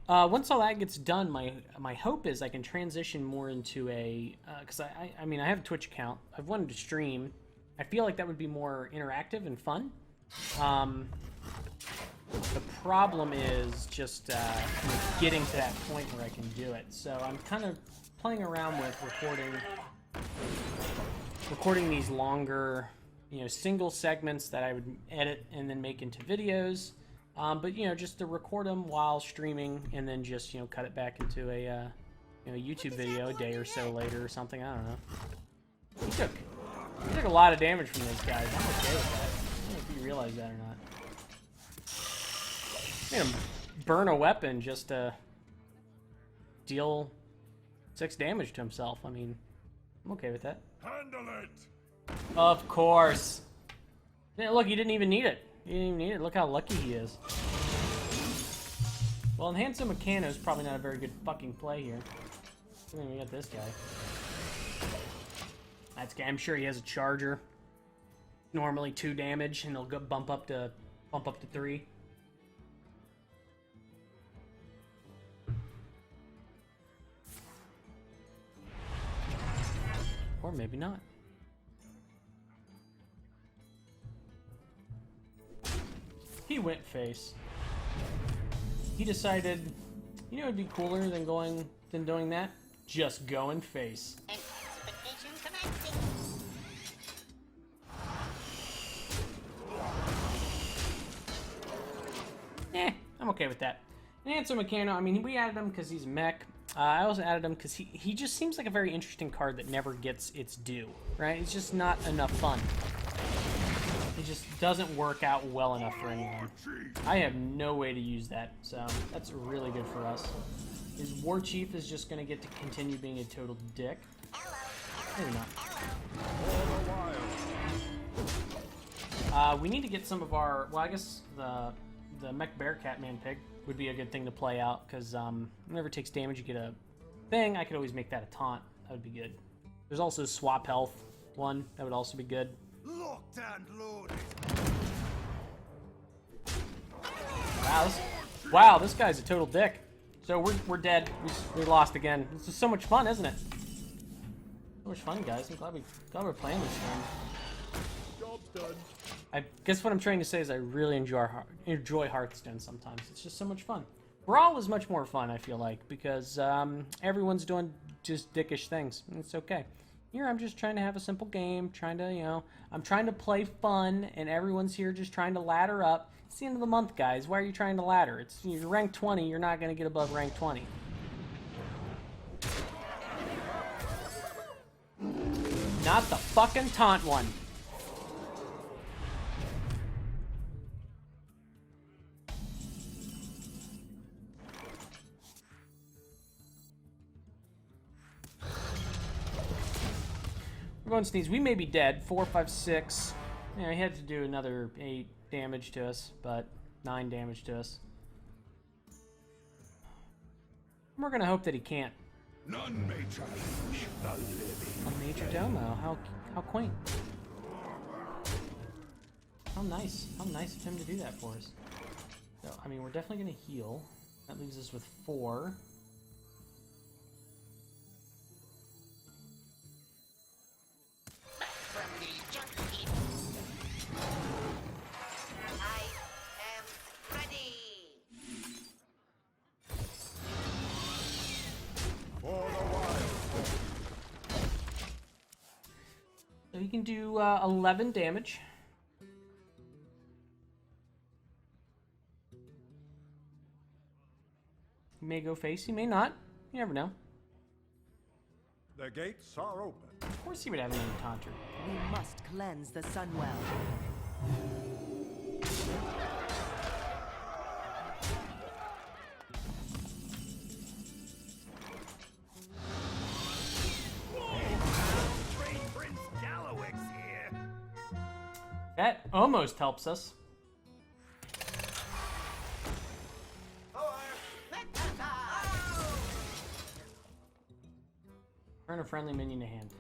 Once all that gets done, my hope is I can transition more into a, because I mean, I have a Twitch account. I've wanted to stream. I feel like that would be more interactive and fun. The problem is just getting to that point where I can do it. So I'm kind of playing around with recording these longer, single segments that I would edit and then make into videos. But just to record them while streaming and then just cut it back into a YouTube video a day or so later or something. I don't know. He took a lot of damage from those guys. I'm okay with that. I don't know if you realize that or not. Made him burn a weapon just to deal 6 damage to himself. I mean, I'm okay with that. Handle it. Of course. Yeah, look, he didn't even need it. He didn't even need it. Look how lucky he is. Well, Enhanced Meccano is probably not a very good fucking play here. I mean, we got this guy. I'm sure he has a charger. Normally 2 damage, and he'll go bump up to 3. Or maybe not. He went face. He decided, you know, it'd be cooler than doing that. Just going face. Expedition commencing. I'm okay with that. And Answer Meccano, I mean, we added him because he's mech. I also added him because he just seems like a very interesting card that never gets its due, right? It's just not enough fun. It just doesn't work out well enough for anyone. I have no way to use that, so that's really good for us. His War Chief is just going to get to continue being a total dick. Maybe not. We need to get some of our... Well, I guess the Mech Bear Catman Pig would be a good thing to play out, because whenever it takes damage, you get a thing. I could always make that a taunt. That would be good. There's also Swap Health one. That would also be good. Locked and loaded. Wow, this guy's a total dick. So we're dead. We lost again. This is so much fun, isn't it? So much fun, guys. I'm glad we're playing this game. Job's done. I guess what I'm trying to say is I really enjoy Hearthstone sometimes. It's just so much fun. Brawl is much more fun, I feel like, because everyone's doing just dickish things. And it's okay. Here I'm just trying to have a simple game, trying to, you know, I'm trying to play fun, and everyone's here just trying to ladder up. It's the end of the month, guys. Why are you trying to ladder? You're rank 20, you're not going to get above rank 20. Not the fucking taunt one. We're going to sneeze. We may be dead. 4, 5, 6. Yeah, he had to do another 8 damage to us, but 9 damage to us. We're going to hope that he can't. None may challenge the living. A Major Domo. How quaint. How nice. How nice of him to do that for us. So, I mean, we're definitely going to heal. That leaves us with 4. Back from the junkie. I am ready. For the wild. So he can do 11 damage. He may go face, he may not. You never know. The gates are open. Of course he would have another taunter. We must cleanse the Sunwell. Great Prince Gallowix here. That almost helps us. Turn a friendly minion to hand.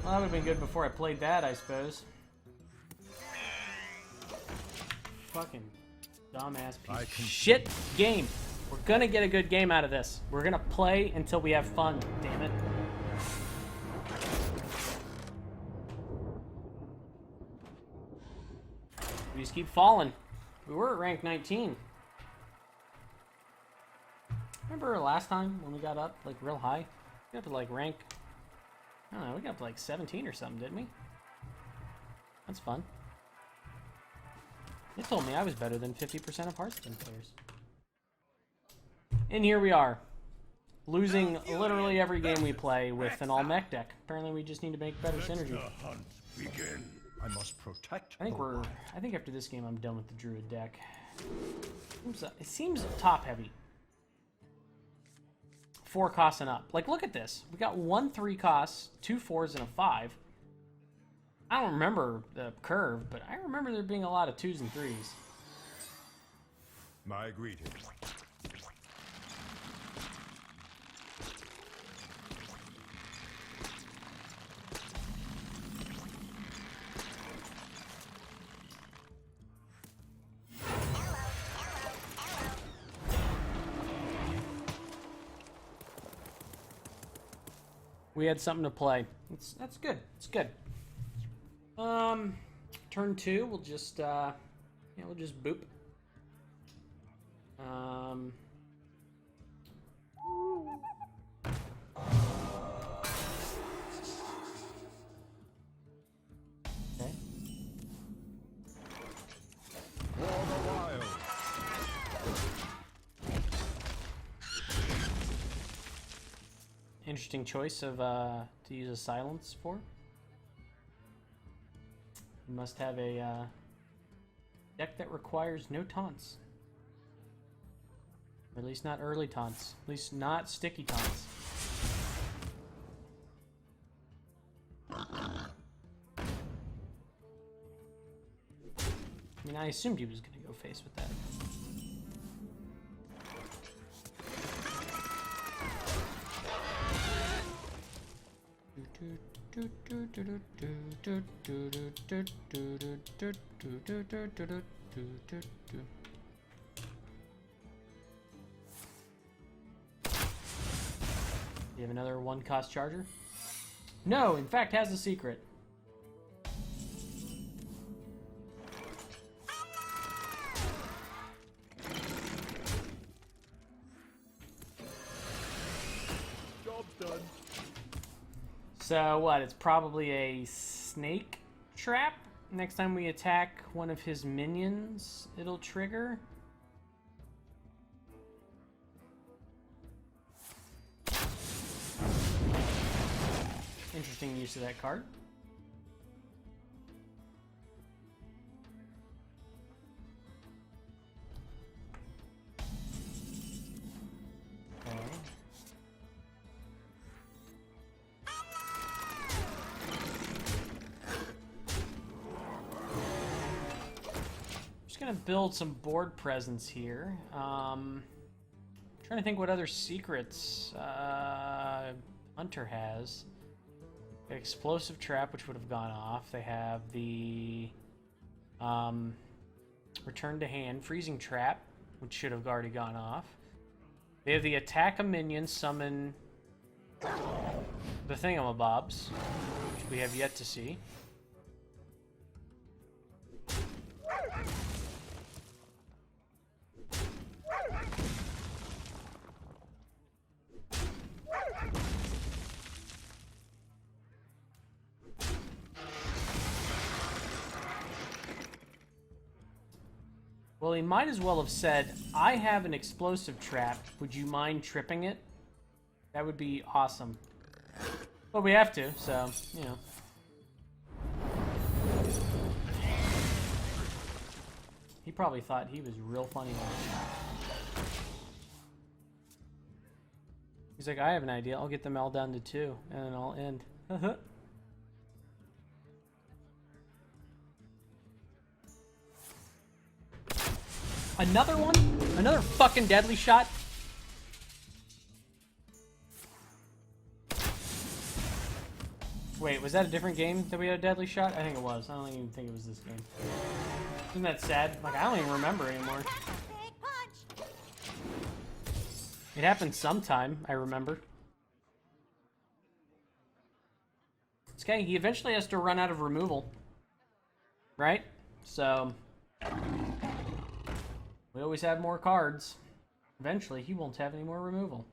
Well, that would have been good before I played that, I suppose. Fucking dumbass piece of shit game. We're gonna get a good game out of this. We're gonna play until we have fun, damn it. We just keep falling. We were at rank 19. Remember last time when we got up, like, real high? We got up to, like, rank... I don't know, we got up to, like, 17 or something, didn't we? That's fun. They told me I was better than 50% of Hearthstone players. And here we are. Losing literally every game we play with an all-mech deck. Apparently we just need to make better synergy. The hunt begin. I must protect. I think the wild. I think after this game I'm done with the Druid deck. It seems top-heavy. 4 costs and up. Like, look at this. We got 1 3 costs, 2 4s, and a 5. I don't remember the curve, but I remember there being a lot of 2s and 3s. My greetings. We had something to play. That's good. It's good. Turn 2, we'll just we'll just boop. Okay. For the wild. Interesting choice of to use a silence for. You must have a deck that requires no taunts. Or at least not early taunts. At least not sticky taunts. I mean, I assumed he was going to go face with that. You have another 1-cost charger? No, in fact, has a secret. Job's done. So what? It's probably a snake trap. Next time we attack one of his minions, it'll trigger. Interesting use of that card. Okay. Just gonna build some board presence here. Trying to think what other secrets Hunter has. Explosive trap, which would have gone off. They have the return to hand freezing trap, which should have already gone off. They have the attack a minion, summon the thingamabobs, which we have yet to see. Well, he might as well have said, I have an explosive trap. Would you mind tripping it? That would be awesome. But we have to, so, you know. He probably thought he was real funny. He's like, I have an idea. I'll get them all down to 2, and then I'll end. Another one? Another fucking deadly shot? Wait, was that a different game that we had a deadly shot? I think it was. I don't even think it was this game. Isn't that sad? Like, I don't even remember anymore. It happened sometime, I remember. This guy, he eventually has to run out of removal. Right? So... we always have more cards. Eventually, he won't have any more removal.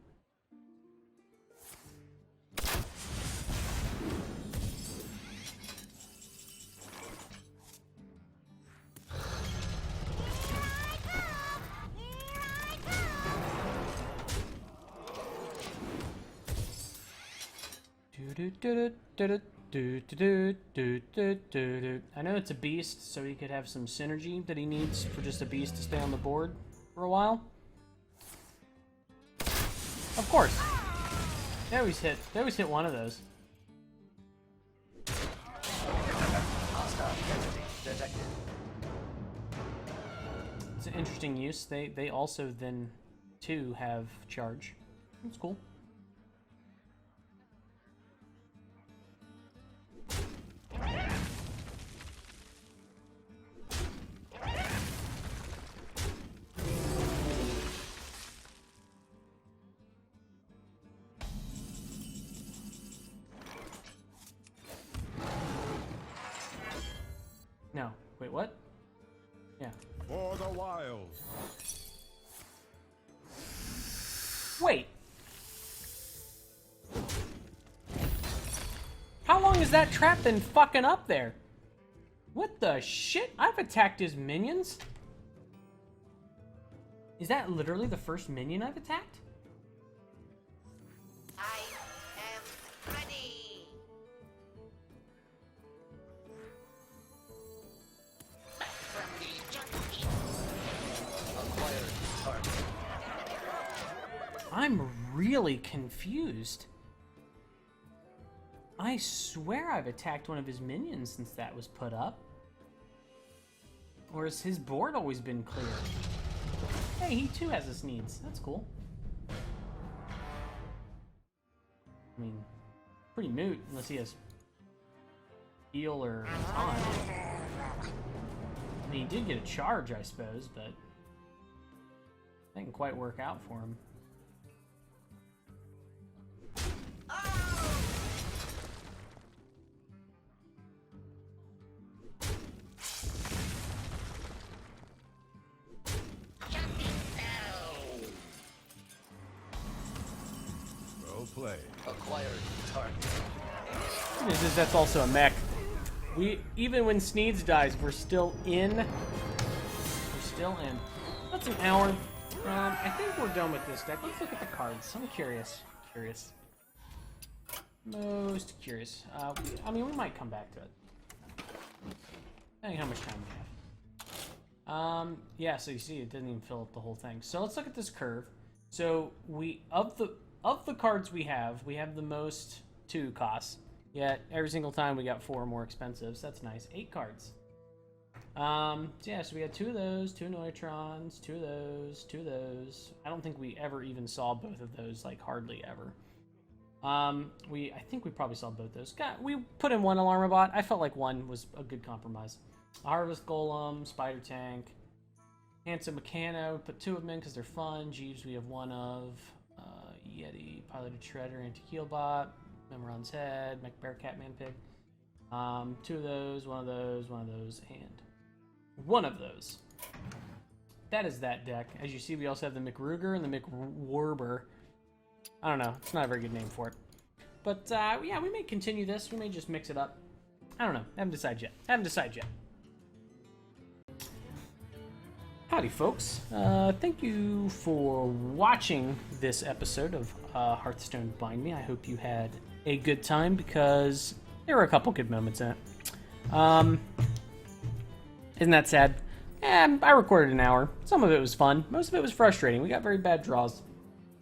I know it's a beast, so he could have some synergy that he needs for just a beast to stay on the board for a while. Of course. They always hit one of those. It's an interesting use. They also then too have charge. That's cool. Wait, what? Yeah. For the wild. Wait. How long has that trap been fucking up there? What the shit? I've attacked his minions? Is that literally the first minion I've attacked? I am ready. From the junkie. Acquired target. I'm really confused. I swear I've attacked one of his minions since that was put up. Or has his board always been clear? Hey, he too has his needs. That's cool. I mean, pretty moot unless he has heal or taunt. I mean, he did get a charge, I suppose, but that didn't quite work out for him. Well played. Acquired target. Is this, that's also a mech. We even when Sneeds dies, we're still in. We're still in. That's an hour. I think we're done with this deck. Let's look at the cards. I'm curious. Most curious. I mean, we might come back to it. Depending how much time we have. Yeah. So you see, it doesn't even fill up the whole thing. So let's look at this curve. So we of the cards we have the most 2 costs. Yet every single time we got 4 more expensive. So that's nice. 8 cards. So yeah, so we had 2 of those, 2 Neutrons, 2 of those, 2 of those. I don't think we ever even saw both of those, like hardly ever. I think we probably saw both those. We put in 1 Alarm Robot. I felt like 1 was a good compromise. A Harvest Golem, Spider Tank, Handsome Meccano. Put 2 of them in because they're fun. Jeeves we have 1 of. Yeti, Piloted Shredder, Anti-Healbot, Memoron's Head, Mech Bearcat Man Pig. 2 of those, 1 of those, 1 of those, and 1 of those. That is that deck. As you see, we also have the McRuger and the McWarber. I don't know. It's not a very good name for it. But, yeah, we may continue this. We may just mix it up. I don't know. Haven't decided yet. Howdy, folks. Thank you for watching this episode of Hearthstone Bind Me. I hope you had a good time because there were a couple good moments in it. Isn't that sad? I recorded an hour. Some of it was fun. Most of it was frustrating. We got very bad draws.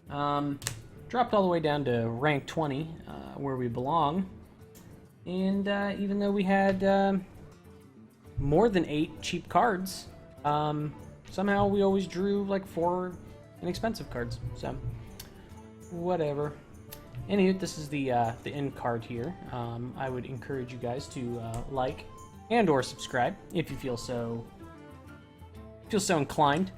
Dropped all the way down to rank 20, where we belong. And even though we had more than 8 cheap cards, somehow we always drew like 4 inexpensive cards. So, whatever. Anywho, this is the end card here. I would encourage you guys to like and/or subscribe if you feel so inclined.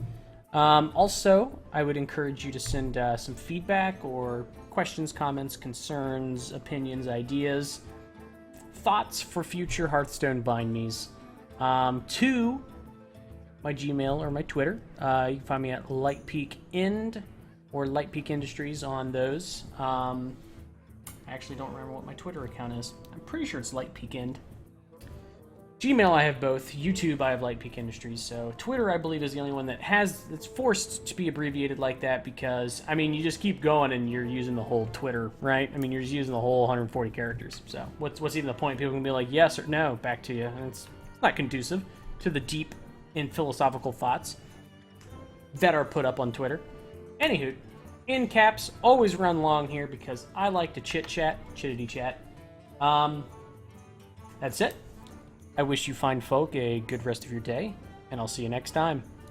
Also, I would encourage you to send some feedback or questions, comments, concerns, opinions, ideas, thoughts for future Hearthstone Bind Me's to my Gmail or my Twitter. You can find me at LightPeakEnd or LightPeak Industries on those. I actually don't remember what my Twitter account is. I'm pretty sure it's LightPeakEnd. Gmail, I have both. YouTube, I have LightPeak Industries. So Twitter, I believe, is the only one that's forced to be abbreviated like that because, I mean, you just keep going and you're using the whole Twitter, right? I mean, you're just using the whole 140 characters. So what's even the point? People can be like, yes or no, back to you. And it's not conducive to the deep and philosophical thoughts that are put up on Twitter. Anywho, in caps, always run long here because I like to chittity chat. That's it. I wish you fine folk a good rest of your day, and I'll see you next time.